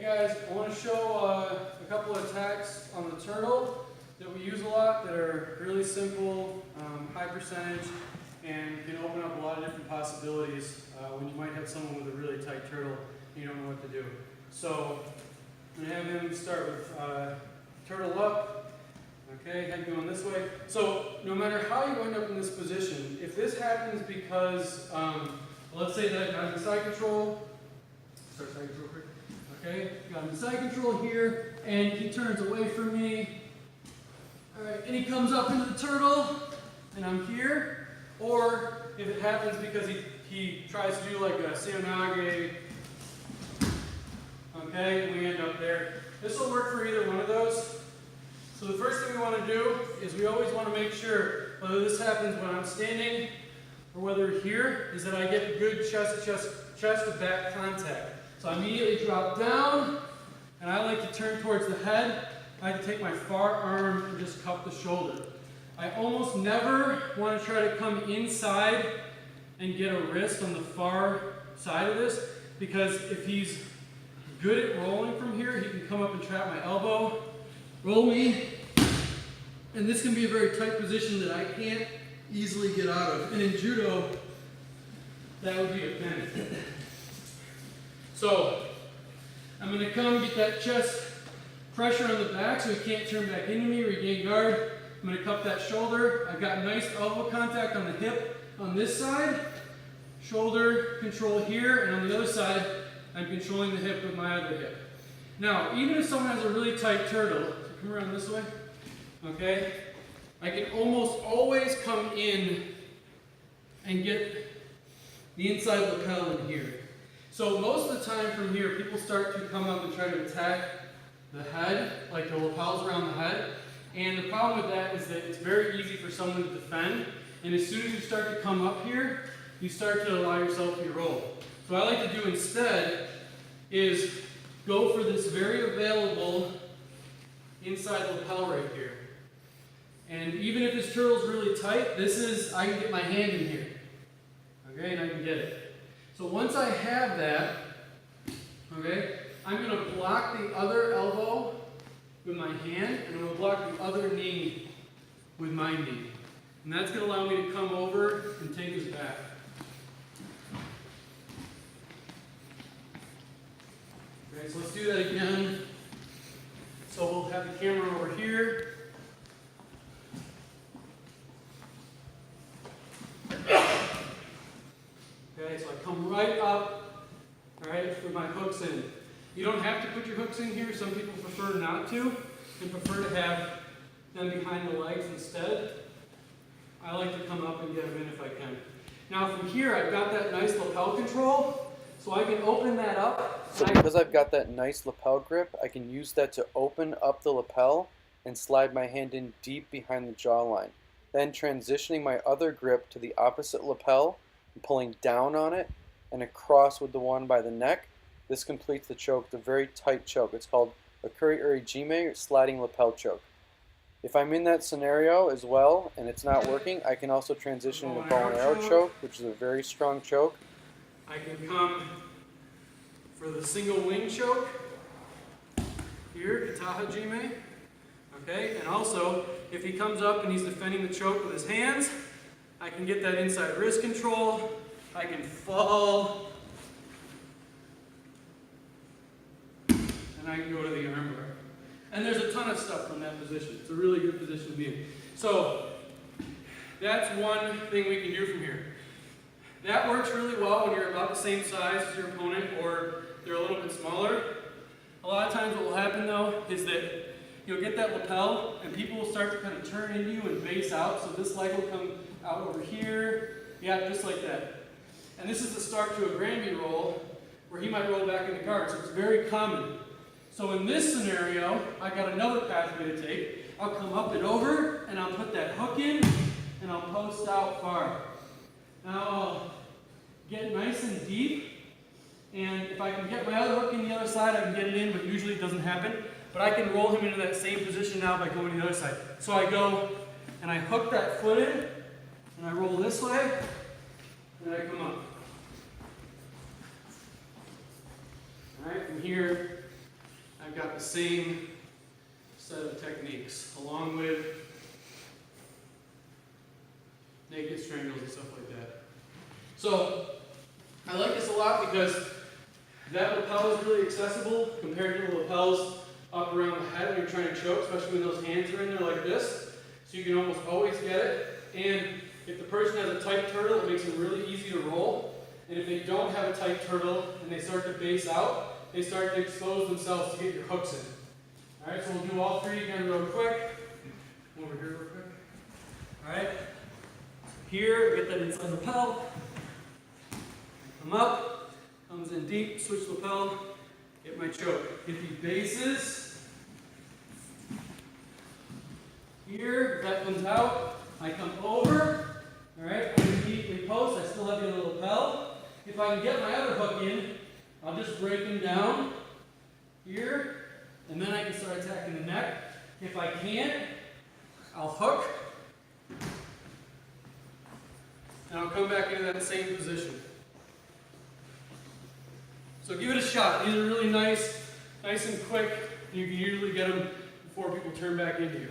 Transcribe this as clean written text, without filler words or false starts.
guys, I want to show a couple of attacks on the turtle that we use a lot that are really simple, high percentage, and can open up a lot of different possibilities when you might have someone with a really tight turtle and you don't know what to do. So I'm going to have him start with turtle up, okay, head going this way. So no matter how you end up in this position, if this happens because, let's say that I got him side control, start side control quick. Okay, got him side control here, and he turns away from me. Alright, and he comes up into the turtle, and I'm here. Or if it happens because he tries to do like a seonage, okay, and we end up there. This will work for either one of those. So the first thing we want to do is we always want to make sure, whether this happens when I'm standing or whether here, is that I get good chest to back contact. So I immediately drop down, and I like to turn towards the head. I like to take my far arm and just cup the shoulder. I almost never want to try to come inside and get a wrist on the far side of this, because if he's good at rolling from here, he can come up and trap my elbow, roll me, and this can be a very tight position that I can't easily get out of. And in judo, that would be a pin. So I'm going to come get that chest pressure on the back so he can't turn back into me, regain guard. I'm going to cup that shoulder. I've got nice elbow contact on the hip on this side, shoulder control here, and on the other side, I'm controlling the hip with my other hip. Now, even if someone has a really tight turtle, so come around this way, okay, I can almost always come in and get the inside lapel in here. So most of the time from here, people start to come up and try to attack the head, like the lapels around the head. And the problem with that is that it's very easy for someone to defend. And as soon as you start to come up here, you start to allow yourself to roll. So what I like to do instead is go for this very available inside lapel right here. And even if this turtle's really tight, I can get my hand in here. Okay, and I can get it. So once I have that, okay, I'm going to block the other elbow with my hand, and I'm going to block the other knee with my knee. And that's going to allow me to come over and take his back. Okay, so let's do that again. So we'll have the camera over here. Okay, so I come right up, all right, with my hooks in. You don't have to put your hooks in here. Some people prefer not to and prefer to have them behind the legs instead. I like to come up and get them in if I can. Now from here, I've got that nice lapel control, so I can open that up. So because I've got that nice lapel grip, I can use that to open up the lapel and slide my hand in deep behind the jawline. Then transitioning my other grip to the opposite lapel, pulling down on it and across with the one by the neck. This completes the choke, the very tight choke. It's called a kuri urijime, or sliding lapel choke. If I'm in that scenario as well and it's not working, I can also transition to bow and arrow choke, which is a very strong choke. I can come for the single wing choke here, kataha jime. Okay, and also if he comes up and he's defending the choke with his hands, I can get that inside wrist control, I can fall, and I can go to the armbar. And there's a ton of stuff from that position. It's a really good position to be in. So that's one thing we can do from here. That works really well when you're about the same size as your opponent or they're a little bit smaller. A lot of times what will happen though is that you'll get that lapel and people will start to kind of turn into you and base out. So this leg will come out over here, yeah, just like that. And this is the start to a Granby roll where he might roll back into guard, so it's very common. So in this scenario, I've got another pathway to take. I'll come up and over, and I'll put that hook in, and I'll post out far. Now I'll get nice and deep, and if I can get my other hook in the other side, I can get it in, but usually it doesn't happen. But I can roll him into that same position now by going to the other side. So I go, and I hook that foot in, and I roll this way, and I come up. All right, from here, I've got the same set of techniques, along with naked strangles and stuff like that. So, I like this a lot because that lapel is really accessible compared to the lapels up around the head when you're trying to choke, especially when those hands are in there like this. So you can almost always get it. And if the person has a tight turtle, it makes it really easy to roll. And if they don't have a tight turtle and they start to base out, they start to expose themselves to get your hooks in. Alright, so we'll do all three again real quick. Over here real quick. Alright. Here, get that inside lapel. Come up, comes in deep, switch lapel, get my choke. If he bases, here, that comes out, I come over, alright, I'm immediately post, I still have the other lapel. If I can get my other hook in, I'll just break him down here, and then I can start attacking the neck. If I can't, I'll hook, and I'll come back into that same position. So give it a shot. These are really nice and quick. You can usually get them before people turn back into you.